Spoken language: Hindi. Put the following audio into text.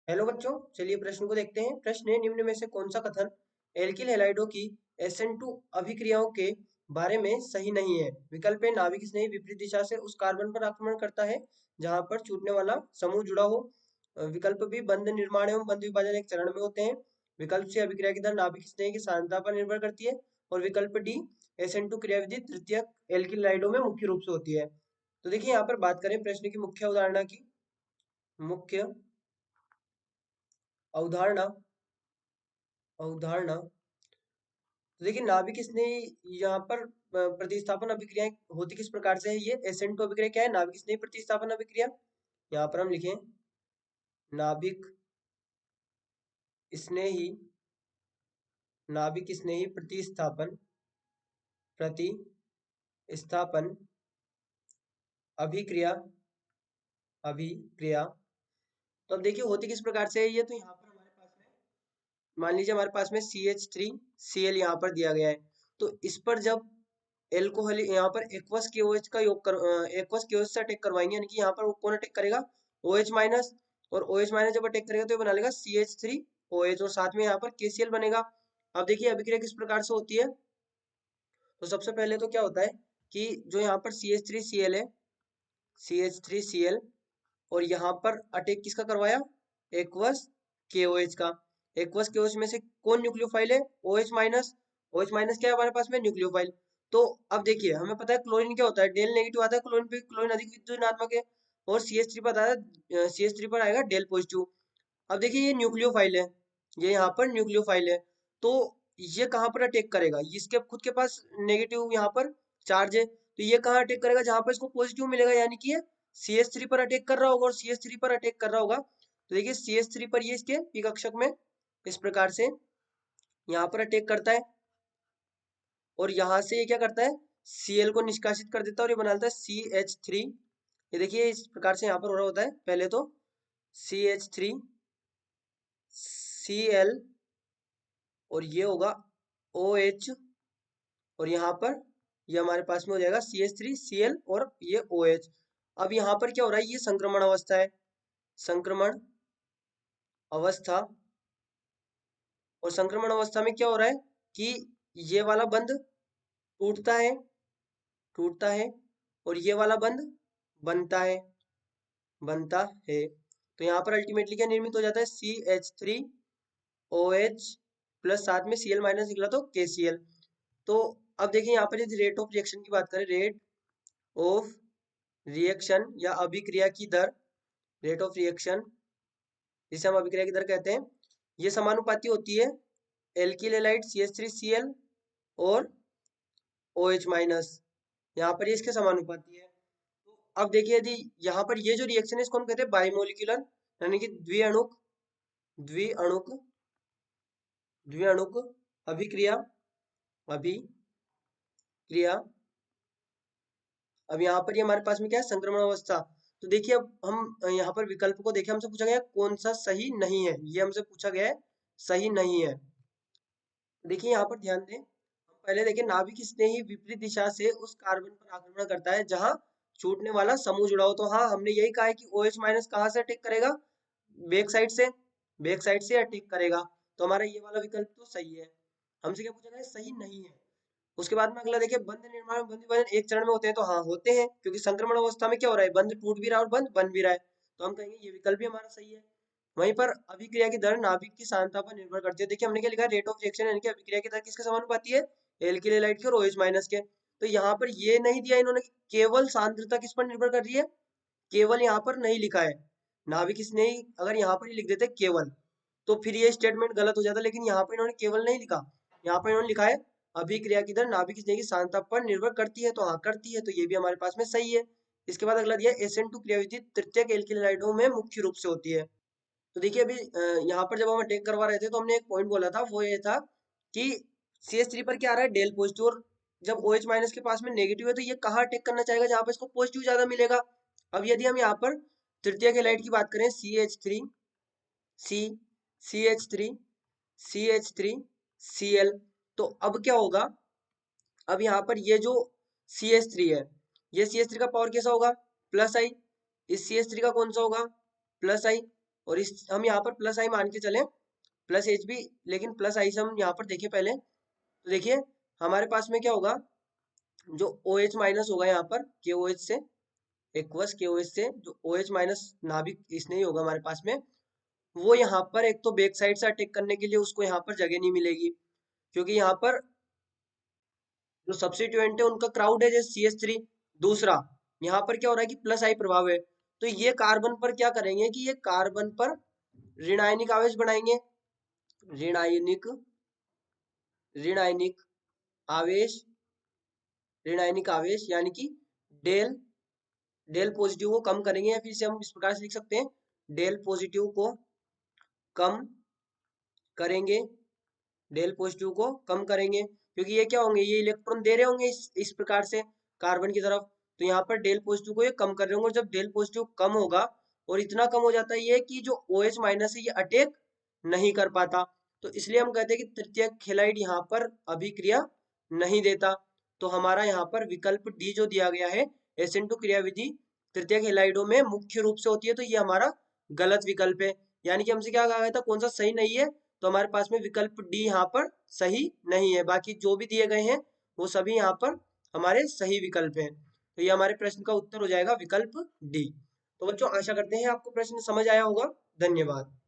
हेलो बच्चों, चलिए प्रश्न को देखते हैं। प्रश्न है, निम्न में से कौन सा कथन एल्किल हैलाइडों की SN2 अभिक्रियाओं के बारे में सही नहीं है। विकल्प है, नाभिक स्नेही विपरीत दिशा से उस कार्बन पर आक्रमण करता है जहां पर छूटने वाला समूह जुड़ा हो। विकल्प बी, बंध निर्माण एवं बंध विभाजन एक चरण में होते हैं। विकल्प सी, अभिक्रिया की दर नाभिक स्नेही की सांद्रता पर निर्भर करती है। और विकल्प डी, SN2 क्रियाविधि तृतीयक एल्किल हैलाइडों में मुख्य रूप से होती है। तो देखिए यहाँ पर बात करें प्रश्न की मुख्य अवधारणा की। मुख्य अवधारणा अवधारणा तो देखिए, नाभिक स्नेही यहाँ पर प्रतिस्थापन अभिक्रियाएं होती किस प्रकार से है। ये SN2 अभिक्रिया क्या है, नाभिक स्नेही प्रतिस्थापन अभिक्रिया। यहाँ पर हम लिखें नाभिक स्नेही नाभिक स्नेही प्रतिस्थापन अभिक्रिया अभिक्रिया। तो अब देखिए होती किस प्रकार से है ये। तो यहाँ पर हमारे पास में, मान लीजिए हमारे पास में CH3Cl यहाँ पर दिया गया है। तो इस पर जब एल्कोहल यहाँ पर एक्वस KOH का योग कर एक्वस KOH से अटैक करवाएंगे, यानी कि यहाँ पर कौन अटैक करेगा, OH माइनस। और OH माइनस जब अटैक करेगा तो ये बना लेगा CH3OH और साथ में यहाँ पर KCl बनेगा। अब देखिए अभिक्रिया किस प्रकार से होती है। तो सबसे पहले तो क्या होता है कि जो यहाँ पर CH3Cl है, CH3Cl, और यहाँ पर अटैक किसका करवाया, एक्वस KOH का। एक्वस KOH में से कौन न्यूक्लियोफाइल है, OH माइनस। OH माइनस क्या है हमारे पास में, न्यूक्लियोफाइल। तो अब देखिए हमें पता है क्लोरीन क्या होता है, डेल नेगेटिव आता है क्लोरीन पे, क्लोरीन अधिक विद्युत ऋणात्मक है। और CH3 पर आता है, CH3 पर आएगा डेल पॉजिटिव। अब देखिए ये न्यूक्लियोफाइल है, ये यहाँ पर न्यूक्लियोफाइल है। तो ये कहाँ पर अटैक करेगा, इसके खुद के पास नेगेटिव यहाँ पर चार्ज है, तो ये कहाँ अटैक करेगा, जहां पर इसको पॉजिटिव मिलेगा, यानी कि ये CH3 पर अटैक कर रहा होगा। और CH3 पर अटैक कर रहा होगा तो देखिए CH3 पर ये इसके पी कक्षक में इस प्रकार से यहाँ पर अटैक करता है। और यहाँ से ये क्या करता है, Cl को निष्कासित कर देता है और ये बना लेता है CH3। ये देखिए इस प्रकार से यहाँ पर हो रहा होता है। पहले तो CH3 Cl और ये होगा OH, और यहाँ पर ये हमारे पास में हो जाएगा CH3Cl और ये OH। अब यहाँ पर क्या हो रहा है, ये संक्रमण अवस्था है, संक्रमण अवस्था। और संक्रमण अवस्था में क्या हो रहा है कि ये वाला बंध टूटता है, टूटता है, और ये वाला बंध बनता है, बनता है। तो यहाँ पर अल्टीमेटली क्या निर्मित हो जाता है, CH3OH प्लस साथ में Cl माइनस निकला तो KCl। तो अब देखिए यहाँ पर यदि रेट ऑफ रिएक्शन की बात करें, रेट ऑफ रिएक्शन या अभिक्रिया की दर, रेट ऑफ रिएक्शन जिसे हम अभिक्रिया की दर कहते हैं, ये समानुपाती होती है एल्किल हैलाइड CH3Cl और OH माइनस। यहाँ पर ये इसके समानुपाती है। तो अब देखिए यदि यहाँ पर ये जो रिएक्शन है इसको हम कहते हैं बाइमोलिकुलर, यानी कि द्विअणुक द्विअणुक द्विअणुक अभिक्रिया अभिक्रिया। अब यहाँ पर ये हमारे पास में क्या है, संक्रमण अवस्था। तो देखिए अब हम यहाँ पर विकल्प को देखें, हमसे पूछा गया है कौन सा सही नहीं है, ये हमसे पूछा गया है सही नहीं है। देखिए यहाँ पर ध्यान दें, हम पहले देखें नाभिक स्नेही विपरीत दिशा से उस कार्बन पर आक्रमण करता है जहां छूटने वाला समूह जुड़ा हो। तो हाँ, हमने यही कहा है कि OH माइनस कहाँ से अटैक करेगा, बैक साइड से, बैक साइड से अटैक करेगा। तो हमारा ये वाला विकल्प तो सही है। हमसे क्या पूछा गया है, सही नहीं है। उसके बाद में अगला देखिए, बंध निर्माण और बंध विभाजन एक चरण में होते हैं। तो हाँ होते हैं, क्योंकि संक्रमण अवस्था में क्या हो रहा है, बंध टूट भी रहा है और बंध बन भी रहा है। तो हम कहेंगे ये विकल्प भी हमारा सही है। वहीं पर अभिक्रिया की दर नाभिक की सांद्रता पर निर्भर करती है। देखिए हमने क्या लिखा है, रेट ऑफ रिएक्शन, यानी कि अभिक्रिया की दर किसके समानुपाती है, एल्किल हैलाइड के और OH माइनस के। तो यहाँ पर ये नहीं दिया इन्होंने कि केवल सांद्रता किस पर निर्भर कर रही है, केवल यहाँ पर नहीं लिखा है। नाभिक स्नेही अगर यहाँ पर ही लिख देते केवल, तो फिर ये स्टेटमेंट गलत हो जाता, लेकिन यहाँ पर इन्होंने केवल नहीं लिखा, यहाँ पर इन्होंने लिखा है अभिक्रिया की दर नाभिक स्नेही की सांद्रता पर निर्भर करती है। तो हाँ करती है, तो ये भी हमारे पास में सही है। इसके बाद अगला दिया, SN2 क्रियाविधि तृतीयक एल्किल हैलाइडों में मुख्य रूप से होती है। तो देखिए अभी यहाँ पर जब हम अटैक करवा रहे थे तो हमने एक पॉइंट बोला था, वो ये था कि CH3 पर क्या आ रहा है, डेल पॉजिटिव। और जब OH माइनस के पास में नेगेटिव है तो ये कहाँ अटैक करना चाहेगा, जहाँ पर इसको पॉजिटिव ज्यादा मिलेगा। अब यदि हम यहाँ पर तृतीयक हैलाइड की बात करें, CH3 C CH3 CH3Cl, तो अब क्या होगा, अब यहाँ पर ये जो CH3 है, ये CH3 का पावर कैसा होगा, प्लस आई। इस CH3 का कौन सा होगा, प्लस आई। और इस हम यहाँ पर प्लस आई मान के चले, प्लस एच बी, लेकिन प्लस आई से हम यहाँ पर देखें पहले, तो देखिए हमारे पास में क्या होगा, जो ओ एच माइनस होगा यहाँ पर के ओ एच से, एक्वस के ओ एच से जो ओ एच माइनस नाभिक इसने ही होगा हमारे पास में, वो यहाँ पर एक तो बैक साइड से अटैक करने के लिए उसको यहाँ पर जगह नहीं मिलेगी, क्योंकि यहाँ पर जो सब्सिट्यूएंट है उनका क्राउड है जैसे CH3। दूसरा यहाँ पर क्या हो रहा है कि प्लस आई प्रभाव है, तो ये कार्बन पर क्या करेंगे कि ये कार्बन पर ऋण आयनिक आवेश बनाएंगे, ऋण आयनिक ऋण आयनिक आवेश, ऋण आयनिक आवेश यानी कि डेल डेल पॉजिटिव को कम करेंगे, या फिर इसे हम इस प्रकार से लिख सकते हैं, डेल पॉजिटिव को कम करेंगे, डेल पॉजिटिव को कम करेंगे, क्योंकि ये क्या होंगे, ये इलेक्ट्रॉन दे रहे होंगे इस प्रकार से कार्बन की तरफ, तो यहाँ पर डेल पॉजिटिव को ये कम कर रहे होंगे, और जब डेल पॉजिटिव कम होगा और इतना कम हो जाता है ये कि जो ओ एच माइनस है ये अटैक नहीं कर पाता, तो इसलिए हम कहते हैं कि तृतीयक हैलाइड यहाँ पर अभिक्रिया नहीं देता। तो हमारा यहाँ पर विकल्प डी जो दिया गया है, एसेंटो क्रियाविधि तृतीयक हैलाइडों में मुख्य रूप से होती है, तो ये हमारा गलत विकल्प है। यानी कि हमसे क्या कहा गया था, कौन सा सही नहीं है, तो हमारे पास में विकल्प डी यहाँ पर सही नहीं है, बाकी जो भी दिए गए हैं वो सभी यहाँ पर हमारे सही विकल्प हैं, तो ये हमारे प्रश्न का उत्तर हो जाएगा विकल्प डी। तो बच्चों आशा करते हैं आपको प्रश्न समझ आया होगा। धन्यवाद।